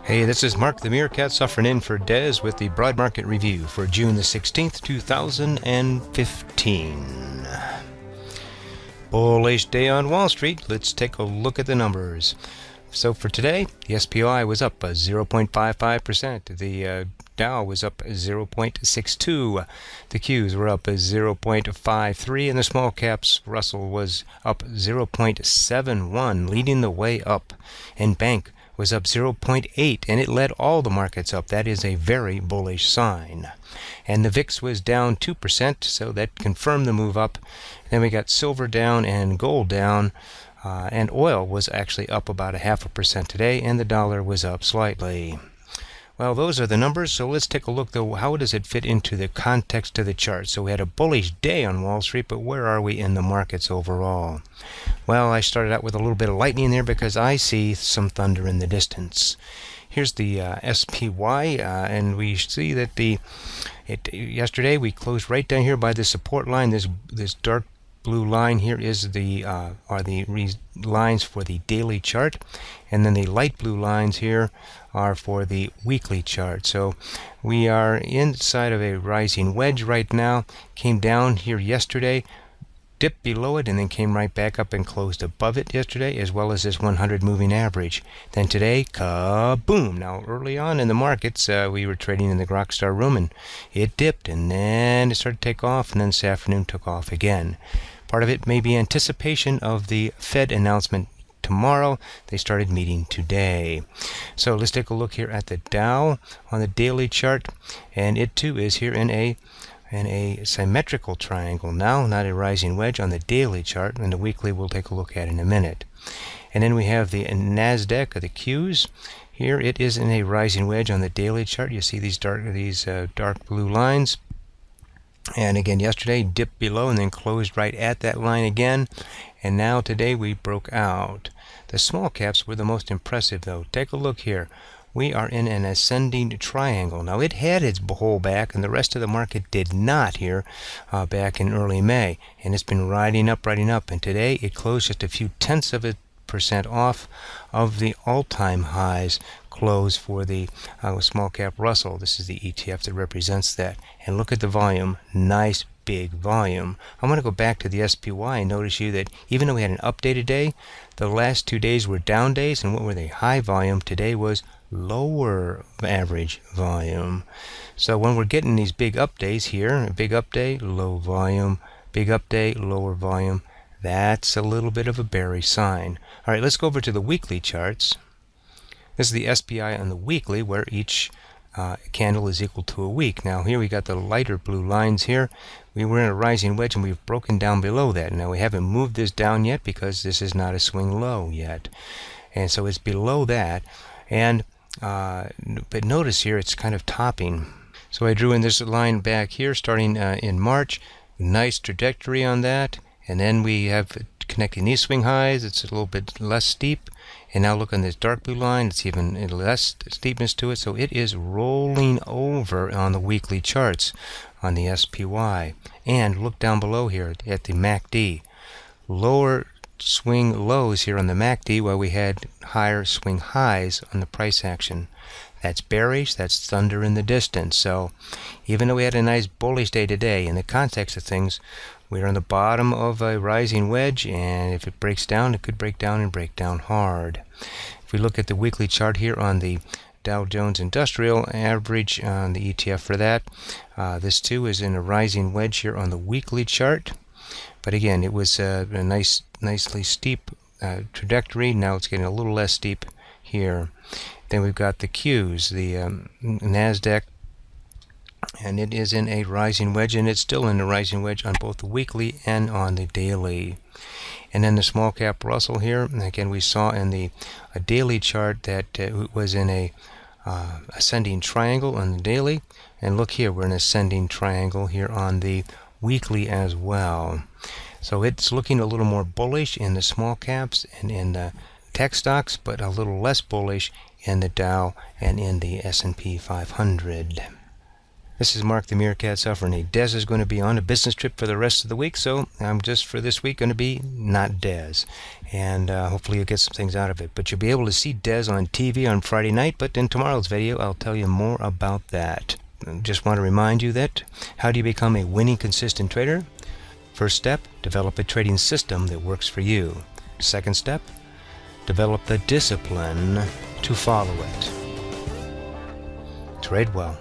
Hey, this is Mark the Meerkat suffering in for Dez with the Broad Market Review for June the 16th, 2015. Bullish day on Wall Street. Let's take a look at the numbers. So for today, the SPY was up 0.55%. The Dow was up 0.62. The Qs were up 0.53, and the small caps Russell was up 0.71, leading the way up. And Bank was up 0.8, and it led all the markets up. That is a very bullish sign. And the VIX was down 2%, so that confirmed the move up. Then we got silver down and gold down, and oil was actually up about 0.5% today, and the dollar was up slightly. Well, those are the numbers, so let's take a look, though. How does it fit into the context of the chart? So we had a bullish day on Wall Street, but where are we in the markets overall? Well, I started out with a little bit of lightning there because I see some thunder in the distance. Here's the SPY, and we see that yesterday we closed right down here by the support line. This dark blue line here is are the lines for the daily chart, and then the light blue lines here are for the weekly chart. So we are inside of a rising wedge right now. Came down here yesterday, dipped below it, and then came right back up and closed above it yesterday, as well as this 100 moving average. Then today, kaboom! Now early on in the markets, we were trading in the Grok Star room, and it dipped, and then it started to take off, and then this afternoon took off again. Part of it may be anticipation of the Fed announcement tomorrow. They started meeting today. So let's take a look here at the Dow on the daily chart, and it too is here in a symmetrical triangle now, not a rising wedge on the daily chart, and the weekly we'll take a look at in a minute. And then we have the Nasdaq, or the Qs. Here it is in a rising wedge on the daily chart. You see these dark blue lines. And again, yesterday dipped below and then closed right at that line again. And now today we broke out. The small caps were the most impressive, though. Take a look here. We are in an ascending triangle. Now, it had its whole back, and the rest of the market did not here back in early May. And it's been riding up. And today it closed just a few tenths of a percent off of the all-time highs close for the small cap Russell. This is the ETF that represents that. And look at the volume. Nice big volume. I'm going to go back to the SPY and notice you that even though we had an updated day, the last 2 days were down days. And what were they? High volume. Today was lower average volume. So when we're getting these big up days here, a big up day, low volume, big up day, lower volume, that's a little bit of a bearish sign. All right, let's go over to the weekly charts. This is the SPY on the weekly, where each candle is equal to a week. Now here we got the lighter blue lines here. We were in a rising wedge, and we've broken down below that. Now we haven't moved this down yet because this is not a swing low yet. And so it's below that. And but notice here it's kind of topping. So I drew in this line back here starting in March. Nice trajectory on that. And then we have connecting these swing highs. It's a little bit less steep. And now look on this dark blue line. It's even less steepness to it. So it is rolling over on the weekly charts on the SPY. And look down below here at the MACD. Lower swing lows here on the MACD, while we had higher swing highs on the price action. That's bearish. That's thunder in the distance. So even though we had a nice bullish day today, in the context of things, we're on the bottom of a rising wedge, and if it breaks down, it could break down and break down hard. If we look at the weekly chart here on the Dow Jones Industrial Average on the ETF for that, this too is in a rising wedge here on the weekly chart. But again, it was a nicely steep trajectory. Now it's getting a little less steep here. Then we've got the Qs, the Nasdaq, and it is in a rising wedge, and it's still in a rising wedge on both the weekly and on the daily. And then the small cap Russell here, and again we saw in the daily chart that it was in a ascending triangle on the daily. And look here, we're in an ascending triangle here on the weekly as well. So it's looking a little more bullish in the small caps and in the tech stocks, but a little less bullish in the Dow and in the S&P 500. This is Mark the Meerkat Suffering. Des is going to be on a business trip for the rest of the week, so I'm just for this week going to be not Des. And hopefully you'll get some things out of it. But you'll be able to see Des on TV on Friday night, but in tomorrow's video I'll tell you more about that. I just want to remind you that how do you become a winning, consistent trader? First step, develop a trading system that works for you. Second step, develop the discipline to follow it. Trade well.